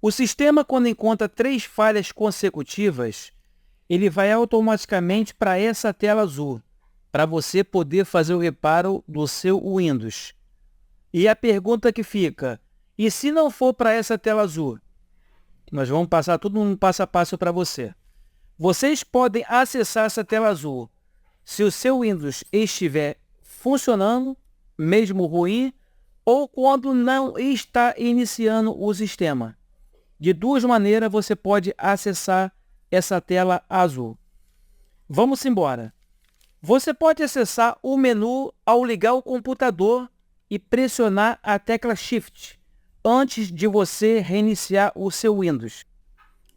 O sistema, quando encontra 3 falhas consecutivas, ele vai automaticamente para essa tela azul, para você poder fazer o reparo do seu Windows. E a pergunta que fica, e se não for para essa tela azul? Nós vamos passar tudo um passo a passo para você. Vocês podem acessar essa tela azul se o seu Windows estiver funcionando, mesmo ruim, ou quando não está iniciando o sistema. De 2 maneiras você pode acessar essa tela azul. Vamos embora. Você pode acessar o menu ao ligar o computador e pressionar a tecla Shift antes de você reiniciar o seu Windows.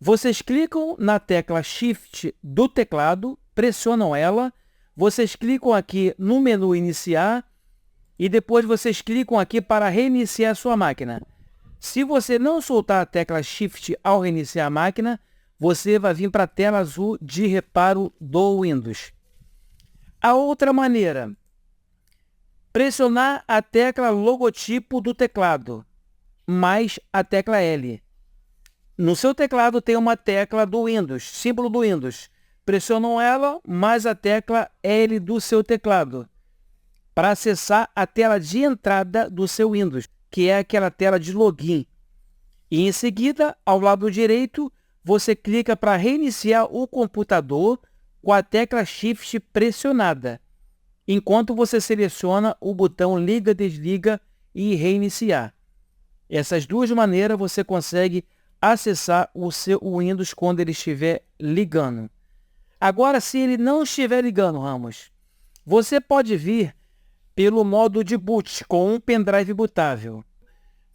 Vocês clicam na tecla Shift do teclado, pressionam ela, vocês clicam aqui no menu Iniciar e depois vocês clicam aqui para reiniciar a sua máquina. Se você não soltar a tecla Shift ao reiniciar a máquina, você vai vir para a tela azul de reparo do Windows. A outra maneira, pressionar a tecla logotipo do teclado, mais a tecla L. No seu teclado tem uma tecla do Windows, símbolo do Windows. Pressionam ela, mais a tecla L do seu teclado, para acessar a tela de entrada do seu Windows, que é aquela tela de login. E em seguida, ao lado direito, você clica para reiniciar o computador com a tecla Shift pressionada, enquanto você seleciona o botão Liga, Desliga e Reiniciar. Essas 2 maneiras você consegue acessar o seu Windows quando ele estiver ligando. Agora, se ele não estiver ligando, Ramos, você pode vir pelo modo de boot com um pendrive bootável.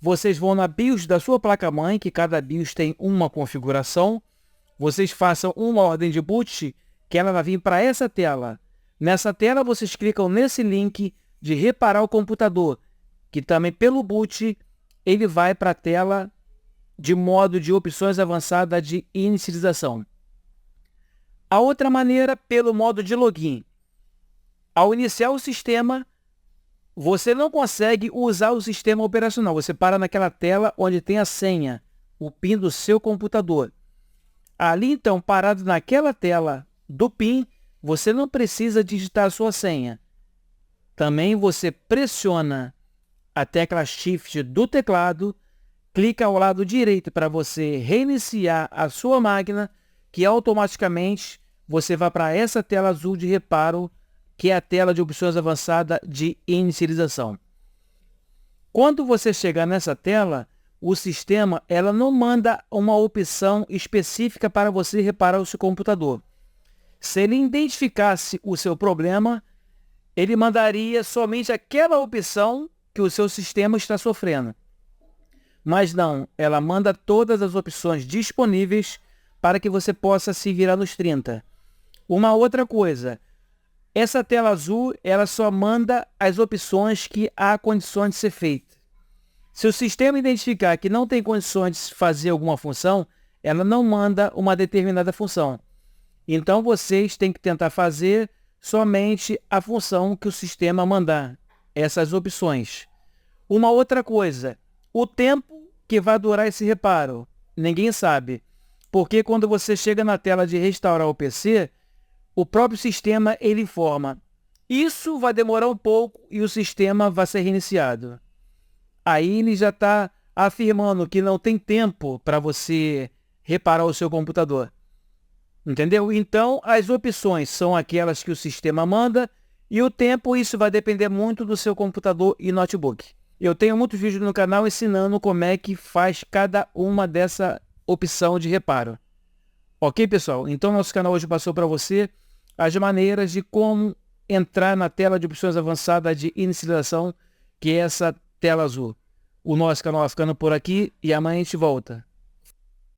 Vocês vão na BIOS da sua placa-mãe, que cada BIOS tem uma configuração. Vocês façam uma ordem de boot, que ela vai vir para essa tela. Nessa tela, vocês clicam nesse link de reparar o computador, que também pelo boot, ele vai para a tela de modo de opções avançada de inicialização. A outra maneira, pelo modo de login. Ao iniciar o sistema, você não consegue usar o sistema operacional. Você para naquela tela onde tem a senha, o PIN do seu computador. Ali, então, parado naquela tela do PIN, você não precisa digitar a sua senha. Também você pressiona a tecla Shift do teclado, clica ao lado direito para você reiniciar a sua máquina, que automaticamente você vai para essa tela azul de reparo, que é a tela de opções avançada de inicialização. Quando você chegar nessa tela, o sistema ela não manda uma opção específica para você reparar o seu computador. Se ele identificasse o seu problema, ele mandaria somente aquela opção que o seu sistema está sofrendo. Mas não, ela manda todas as opções disponíveis para que você possa se virar nos 30. Uma outra coisa, essa tela azul ela só manda as opções que há condições de ser feita. Se o sistema identificar que não tem condições de fazer alguma função, ela não manda uma determinada função. Então vocês têm que tentar fazer somente a função que o sistema mandar, essas opções. Uma outra coisa, o tempo que vai durar esse reparo, ninguém sabe. Porque quando você chega na tela de restaurar o PC, o próprio sistema ele informa. Isso vai demorar um pouco e o sistema vai ser reiniciado. Aí ele já está afirmando que não tem tempo para você reparar o seu computador. Entendeu? Então, as opções são aquelas que o sistema manda e o tempo, isso vai depender muito do seu computador e notebook. Eu tenho muitos vídeos no canal ensinando como é que faz cada uma dessa opção de reparo. Ok, pessoal? Então, nosso canal hoje passou para você as maneiras de como entrar na tela de opções avançada de inicialização, que é essa tela azul. O nosso canal vai ficando por aqui e amanhã a gente volta.